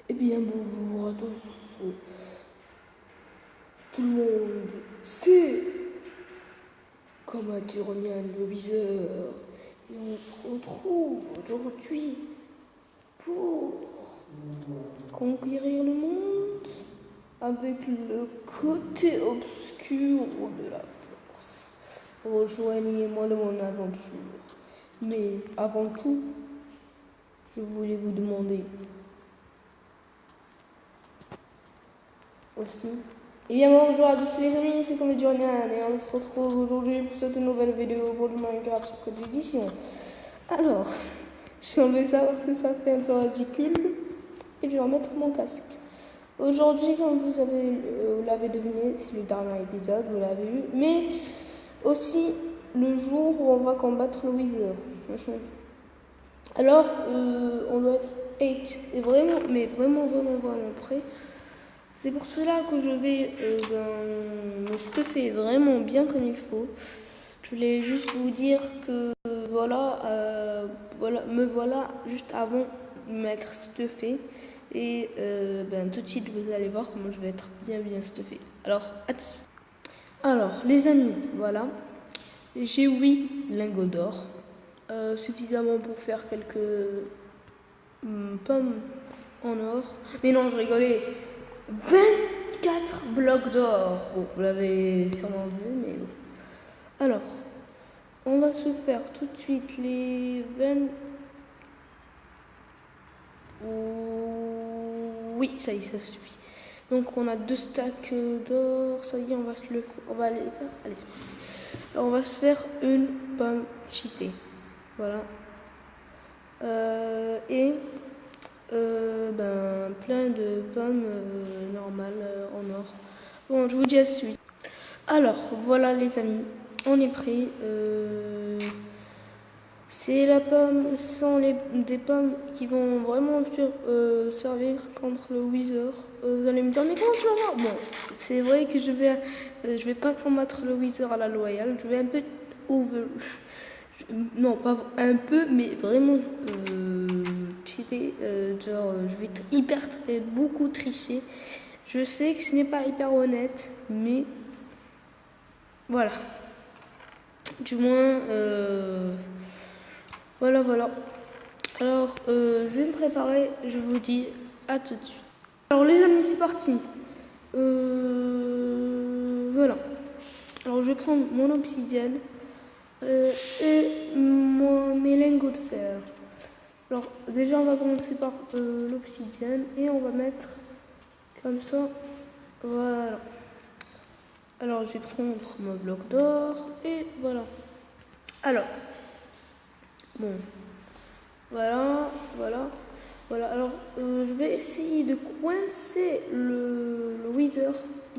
Eh bien, bonjour à tous. Tout le monde sait comment Tyronian le Wizard. Et on se retrouve aujourd'hui pour conquérir le monde avec le côté obscur de la force. Rejoignez-moi dans mon aventure. Mais avant tout, je voulais vous demander aussi. Et bien bonjour à tous les amis, c'est Comédien et on se retrouve aujourd'hui pour cette nouvelle vidéo pour du Minecraft sur Code d'édition. Alors, j'ai enlevé ça parce que ça fait un peu ridicule et je vais remettre mon casque. Aujourd'hui, comme vous l'avez deviné, c'est le dernier épisode, vous l'avez vu, mais aussi le jour où on va combattre le Wither. Alors, on doit être vraiment prêt. C'est pour cela que je vais me stuffer vraiment bien comme il faut. Je voulais juste vous dire que me voilà juste avant de m'être stuffé. Et tout de suite vous allez voir comment je vais être bien stuffé. Alors, à tout de suite. Alors, les amis, voilà. J'ai 8 lingots d'or. Suffisamment pour faire quelques pommes en or. Mais non, je rigolais. 24 blocs d'or. Bon, vous l'avez sûrement vu, mais bon. Alors, on va se faire tout de suite les 20... Oui, ça y est, ça suffit. Donc, on a 2 stacks d'or. Ça y est, on va les faire. Allez, c'est parti. Alors, on va se faire une pomme cheatée. Voilà. Et plein de pommes normales en or. Bon, je vous dis à tout de suite. Alors, voilà les amis, on est prêt. C'est la pomme, ce sont des pommes qui vont vraiment servir contre le Wither. Vous allez me dire, mais comment tu vas voir? Bon, c'est vrai que je vais pas combattre le Wither à la loyale, je vais un peu non, pas un peu, mais vraiment cheater. Je vais beaucoup tricher. Je sais que ce n'est pas hyper honnête, mais voilà. Du moins, voilà. Alors, je vais me préparer. Je vous dis à tout de suite. Alors, les amis, c'est parti. Voilà. Alors, je vais prendre mon obsidienne et mes lingots de fer. Alors, déjà, on va commencer par l'obsidienne et on va mettre comme ça. Voilà. Alors, je vais prendre mon bloc d'or et voilà. Alors, bon, voilà. Alors, je vais essayer de coincer le Wither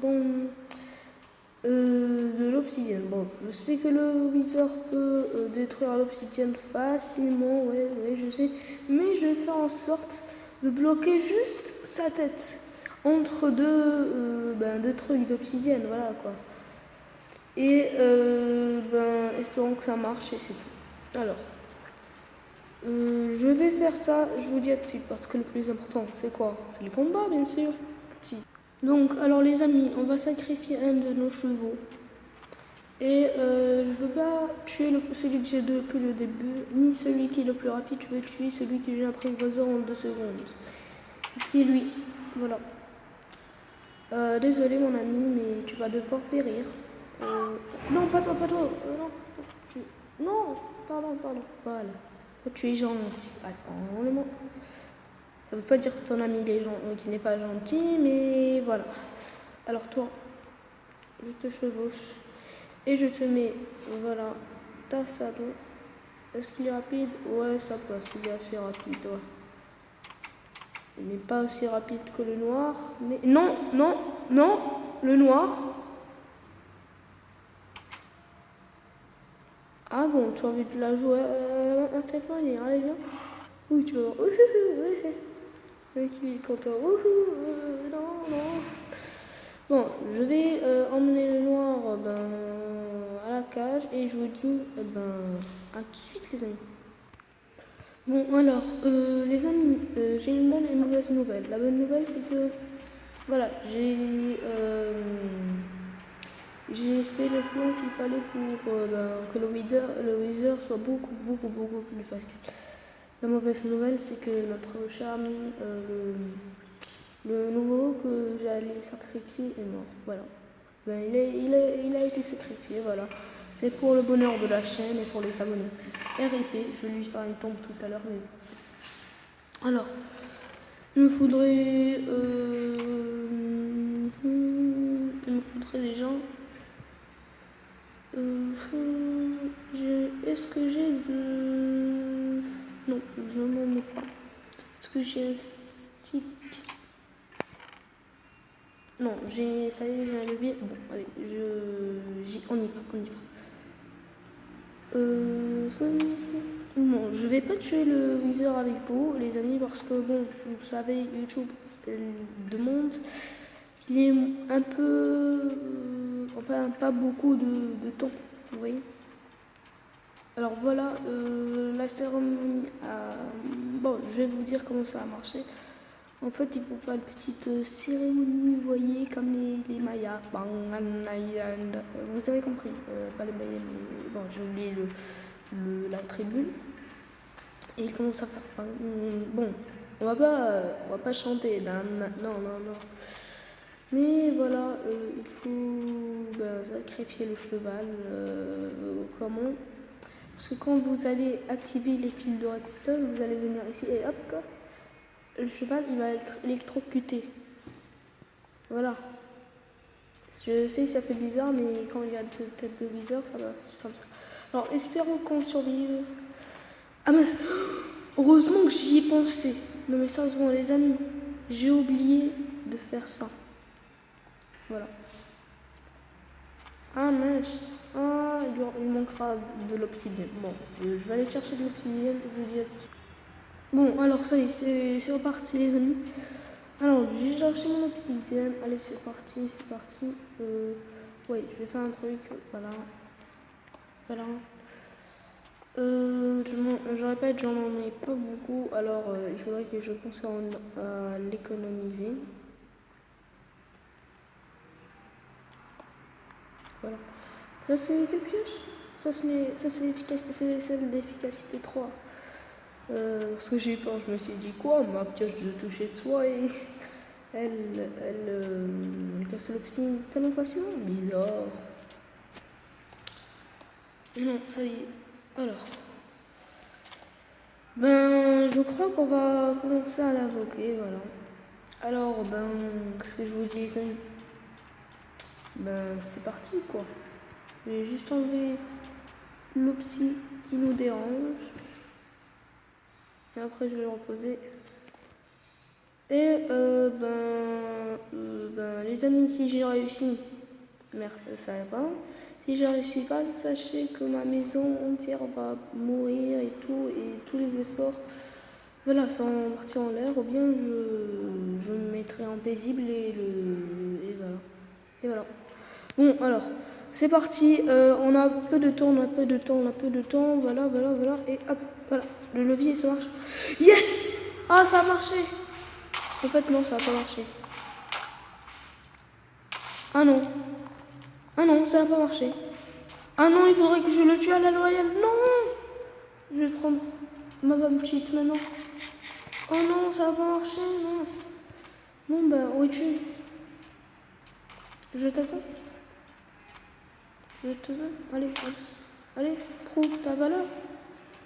dans de l'obsidienne. Bon, je sais que le Wither peut détruire l'obsidienne facilement, ouais, je sais. Mais je vais faire en sorte de bloquer juste sa tête entre deux trucs d'obsidienne, voilà quoi. Et espérons que ça marche et c'est tout. Alors, je vais faire ça, je vous dis à tout de suite, parce que le plus important, c'est quoi? C'est le combat, bien sûr. Si. Donc, alors les amis, on va sacrifier un de nos chevaux. Et je ne veux pas tuer celui que j'ai depuis le début, ni celui qui est le plus rapide, je vais tuer celui que j'ai apprivoisé en 2 secondes. Et qui est lui. Voilà. Désolé mon ami, mais tu vas devoir périr. Non, pas toi. Non, pardon. Voilà. Oh, tu es gentil. Attends, ça veut pas dire que ton ami qui n'est pas gentil, mais voilà. Alors toi, je te chevauche et je te mets, voilà, ta saddle. Est-ce qu'il est rapide? Ouais, ça passe, il est assez rapide, ouais. Il n'est pas aussi rapide que le noir, mais... Non, le noir. Ah bon, tu as envie de la jouer à cette manière, allez viens. Oui, tu vas voir. Oui, qui est content. Non. Bon, je vais emmener le noir à la cage et je vous dis à tout de suite les amis. Bon, alors, les amis, j'ai une bonne et une mauvaise nouvelle. La bonne nouvelle, c'est que, voilà, j'ai fait le plan qu'il fallait pour que le Wither soit beaucoup plus facile. La mauvaise nouvelle, c'est que notre cher ami, le nouveau que j'allais sacrifier est mort. Voilà. Ben, il a été sacrifié, voilà. C'est pour le bonheur de la chaîne et pour les abonnés. RIP, je vais lui faire une tombe tout à l'heure, mais... Alors, il me faudrait... des gens... Est-ce que j'ai de... Non, je n'en ai pas. Est-ce que j'ai un stick? Non, ça y est, j'ai un levier. Bon, allez, on y va. Bon, je vais pas tuer le Wither avec vous, les amis, parce que bon, vous savez, YouTube demande qu'il ait un peu, enfin, pas beaucoup de temps, vous voyez. Alors voilà, la cérémonie bon, je vais vous dire comment ça a marché. En fait, il faut faire une petite cérémonie, vous voyez, comme les Mayas. Vous avez compris, pas les Mayas, mais bon, j'ai oublié la tribune. Et il commence à faire... bon, on va pas chanter, non. Mais voilà, il faut sacrifier le cheval. Comment? Parce que quand vous allez activer les fils de redstone, vous allez venir ici et hop, le cheval il va être électrocuté. Voilà. Je sais que ça fait bizarre, mais quand il y a deux têtes de Wither, ça va être comme ça. Alors espérons qu'on survive. Ah mais heureusement que j'y ai pensé. Non mais sérieusement les amis, j'ai oublié de faire ça. Voilà. Ah mince. Ah, il manquera de l'obsidienne. Bon, je vais aller chercher de l'obsidienne, je vous dis à tout de suite. Bon, alors ça y est, c'est reparti les amis. Alors, j'ai cherché mon obsidienne. Allez, c'est parti. Ouais, je vais faire un truc. Voilà. Je répète, j'en ai pas beaucoup. Alors, il faudrait que je pense à l'économiser. Voilà. Ça, c'est quelle pioche? Ça, c'est celle d'efficacité 3. Parce que j'ai eu peur, je me suis dit quoi, ma pioche de toucher de soi et elle casse l'obsidienne tellement facilement. Bizarre. Non, ça y est. Alors. Je crois qu'on va commencer à l'invoquer, voilà. Alors, qu'est-ce que je vous dis, les amis? C'est parti, quoi. Je vais juste enlever l'opsi qui nous dérange. Et après, je vais le reposer. Et, les amis, si j'ai réussi, merde, ça va pas. Si je réussis pas, sachez que ma maison entière va mourir et tous les efforts, voilà, ça va partir en l'air, ou bien je me mettrai en paisible et voilà. Bon, alors, c'est parti, on a peu de temps, voilà, et hop, voilà, le levier, ça marche. Yes! Ah, ça a marché! En fait, non, ça n'a pas marché. Ah non, ça n'a pas marché. Ah non, il faudrait que je le tue à la loyale. Non! Je vais prendre ma bombe cheat maintenant. Oh non, ça n'a pas marché, mince. Bon, où es-tu? Je t'attends. Allez, allez, prouve ta valeur.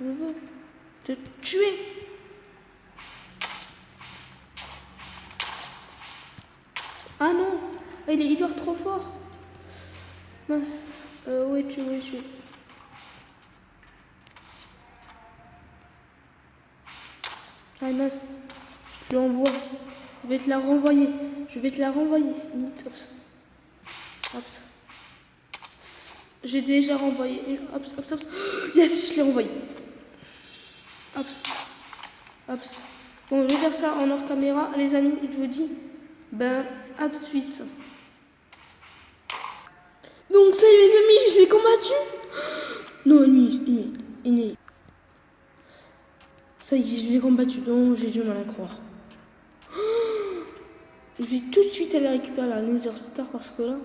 Je veux te tuer. Ah non, il est hyper trop fort. Mince. Où es-tu? Ah mince, je te l'envoie. Je vais te la renvoyer. Hop. J'ai déjà renvoyé. Hop. Yes, je l'ai renvoyé. Hop. Bon, je vais faire ça en hors caméra. Les amis, je vous dis, à tout de suite. Donc ça y est les amis, je l'ai combattu. Non, il est. Ça y est, je l'ai combattu. Non, j'ai du mal à croire. Je vais tout de suite aller récupérer la Nether Star parce que là...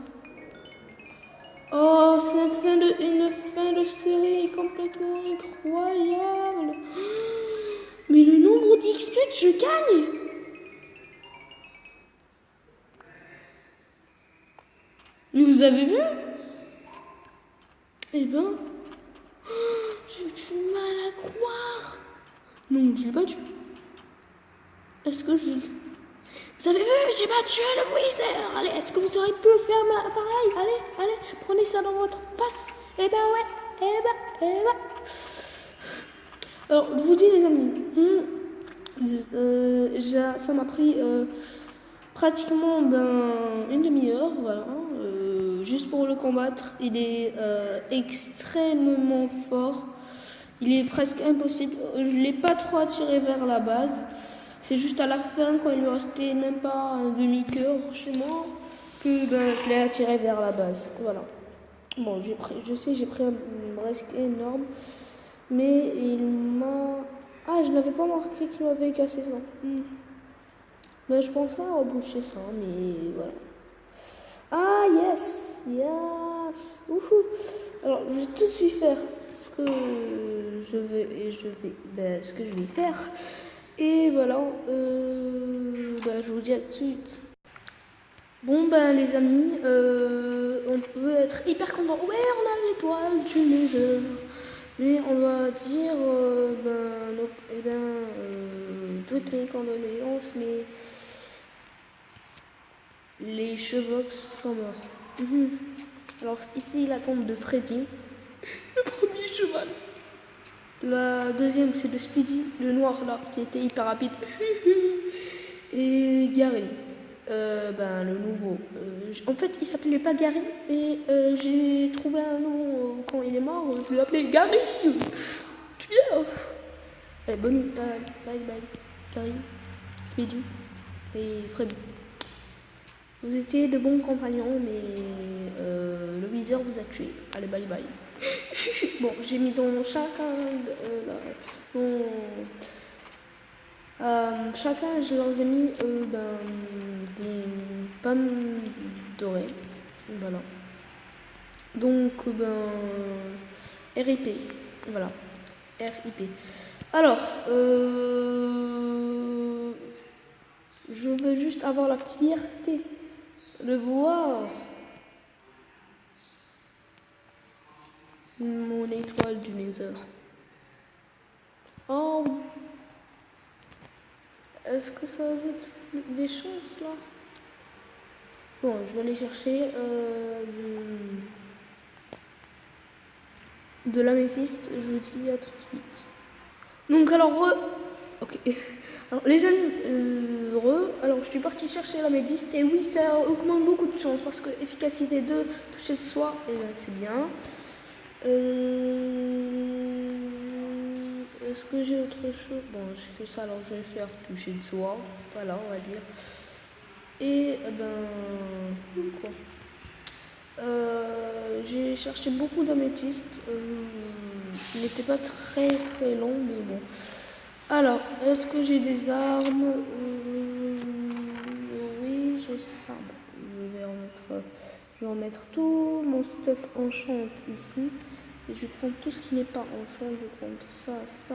Oh, c'est une fin de série complètement incroyable. Mais le nombre d'XP que je gagne. Vous avez vu? Eh ben... J'ai du mal à croire. Non, je l'ai battu. Est-ce que je... Vous avez vu, j'ai battu le Wither. Allez, est-ce que vous auriez pu faire pareil? Allez, prenez ça dans votre face. Eh ben ouais, Alors, je vous dis les amis, ça m'a pris pratiquement une demi-heure, voilà, juste pour le combattre. Il est extrêmement fort. Il est presque impossible. Je ne l'ai pas trop attiré vers la base. C'est juste à la fin, quand il lui restait même pas un demi-cœur chez moi, que je l'ai attiré vers la base. Voilà. Bon, je sais, j'ai pris un risque énorme. Mais il m'a... Ah, je n'avais pas remarqué qu'il m'avait cassé ça. Ben, je pensais à reboucher ça, mais voilà. Ah, yes. Wouhou. Alors, je vais tout de suite faire ce que je vais faire. Et voilà, je vous dis à tout de suite. Bon les amis, on peut être hyper content. Ouais, on a l'étoile du Nether. Mais on va dire, toutes mes condoléances, mais les Chevaux sont morts. Alors ici la tombe de Freddy, le premier cheval. La deuxième, c'est le Speedy, le noir là, qui était hyper rapide. Et Gary, le nouveau. En fait, il s'appelait pas Gary, mais j'ai trouvé un nom quand il est mort, je l'ai appelé Gary. Tu viens. Allez, bonne nuit, bye, Gary, Speedy et Freddy. Vous étiez de bons compagnons, mais le Wither vous a tué. Allez, bye. Bon, j'ai mis dans chacun chacun, je leur ai mis des pommes dorées. Voilà. Donc, RIP. Voilà. RIP. Alors, je veux juste avoir la fierté de voir mon étoile du Nether. Oh, est-ce que ça ajoute des chances là? Bon, je vais aller chercher de l'améthyste. Je vous dis à tout de suite. Donc alors, ok. Alors, les amis, alors je suis partie chercher l'améthyste et oui, ça augmente beaucoup de chance parce que efficacité 2, toucher de soi, et c'est bien. Est-ce que j'ai autre chose? Bon, j'ai fait ça, alors je vais faire toucher de soi. Voilà, on va dire. Et quoi? J'ai cherché beaucoup d'améthystes. Il n'était pas très long, mais bon. Alors, est-ce que j'ai des armes? Oui, j'ai ça. Je vais remettre tout mon stuff enchant ici. Et je vais prendre tout ce qui n'est pas enchant. Je vais prendre ça. Ça.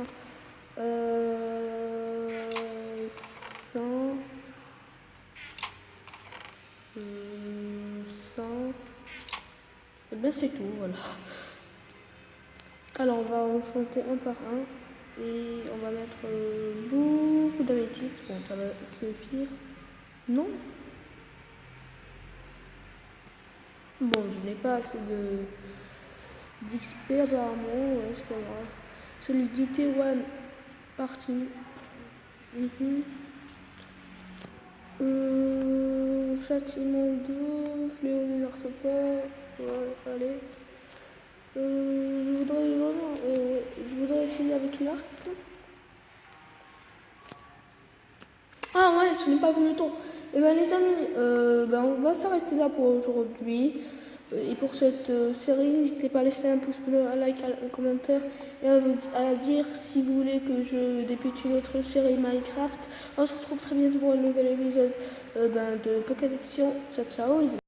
Et bien c'est tout, voilà. Alors on va enchanter un par un. Et on va mettre beaucoup d'améthyste. Bon, ça va suffire. Non? Bon, je n'ai pas assez d'XP apparemment. Ouais, c'est pas grave. Solidité 1 partie. Châtiment 2, fléau des arthropodes. Ouais, allez. Je voudrais essayer avec l'arc. Ah ouais, je n'ai pas vu le temps. Et les amis, on va s'arrêter là pour aujourd'hui. Et pour cette série, n'hésitez pas à laisser un pouce bleu, un like, un commentaire et à dire si vous voulez que je débute une autre série Minecraft. On se retrouve très bientôt pour un nouvel épisode de Pocket Edition. Ciao ciao.